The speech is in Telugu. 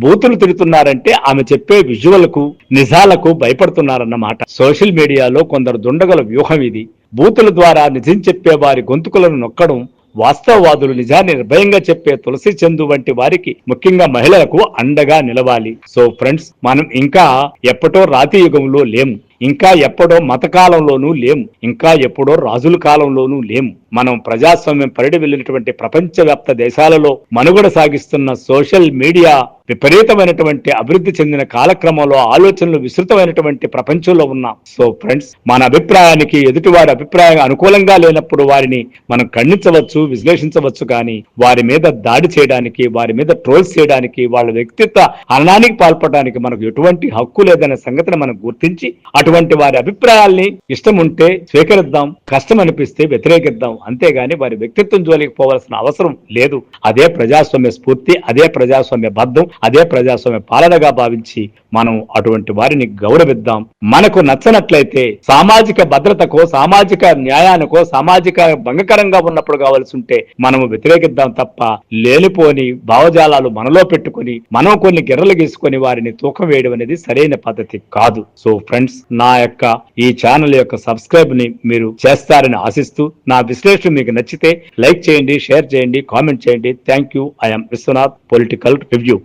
బూతులు తిడుతున్నారంటే ఆమె చెప్పే విజువల్కు నిజాలకు భయపడుతున్నారన్నమాట. సోషల్ మీడియాలో కొందరు దుండగుల వ్యూహం ఇది. బూతుల ద్వారా నిజం చెప్పే వారి గొంతుకులను నొక్కడం, వాస్తవవాదులు నిజాన్ని నిర్భయంగా చెప్పే తులసి చందు వంటి వారికి, ముఖ్యంగా మహిళలకు అండగా నిలవాలి. సో ఫ్రెండ్స్, మనం ఇంకా ఎప్పటో రాతి యుగంలో లేము, ఇంకా ఎప్పుడో మతకాలంలోనూ లేము, ఇంకా ఎప్పుడో రాజుల కాలంలోనూ లేము. మనం ప్రజాస్వామ్యం పరిడి వెళ్ళినటువంటి ప్రపంచవ్యాప్త దేశాలలో మనుగడ సాగిస్తున్న సోషల్ మీడియా విపరీతమైనటువంటి అభివృద్ధి చెందిన కాలక్రమంలో ఆలోచనలు విస్తృతమైనటువంటి ప్రపంచంలో ఉన్నాం. సో ఫ్రెండ్స్, మన అభిప్రాయానికి ఎదుటివారి అభిప్రాయం అనుకూలంగా లేనప్పుడు వారిని మనం ఖండించవచ్చు, విశ్లేషించవచ్చు, కానీ వారి మీద దాడి చేయడానికి, వారి మీద ట్రోల్స్ చేయడానికి, వాళ్ళ వ్యక్తిత్వ హననానికి పాల్పడడానికి మనకు ఎటువంటి హక్కు లేదనే సంగతిని మనం గుర్తించి అటువంటి వారి అభిప్రాయాల్ని ఇష్టం ఉంటే స్వీకరిద్దాం, కష్టం అనిపిస్తే వ్యతిరేకిద్దాం. అంతేగాని వారి వ్యక్తిత్వం జోలికి పోవాల్సిన అవసరం లేదు. అదే ప్రజాస్వామ్య స్ఫూర్తి, అదే ప్రజాస్వామ్య బద్ధం, అదే ప్రజాస్వామ్య పాలనగా భావించి మనం అటువంటి వారిని గౌరవిద్దాం. మనకు నచ్చనట్లయితే సామాజిక భద్రతకో, సామాజిక న్యాయానికో, సామాజిక భంగకరంగా ఉన్నప్పుడు కావాల్సి ఉంటే మనము వ్యతిరేకిద్దాం తప్ప లేనిపోని భావజాలాలు మనలో పెట్టుకుని మనం కొన్ని గిర్రలు గీసుకొని వారిని తూకం వేయడం అనేది సరైన పద్ధతి కాదు. సో ఫ్రెండ్స్, నా యొక్క ఈ ఛానల్ యొక్క సబ్స్క్రైబ్ ని మీరు చేస్తారని ఆశిస్తూ, నా విశ్లేషణ మీకు నచ్చితే లైక్ చేయండి, షేర్ చేయండి, కామెంట్ చేయండి. Thank you. I am Vishwanath, political review.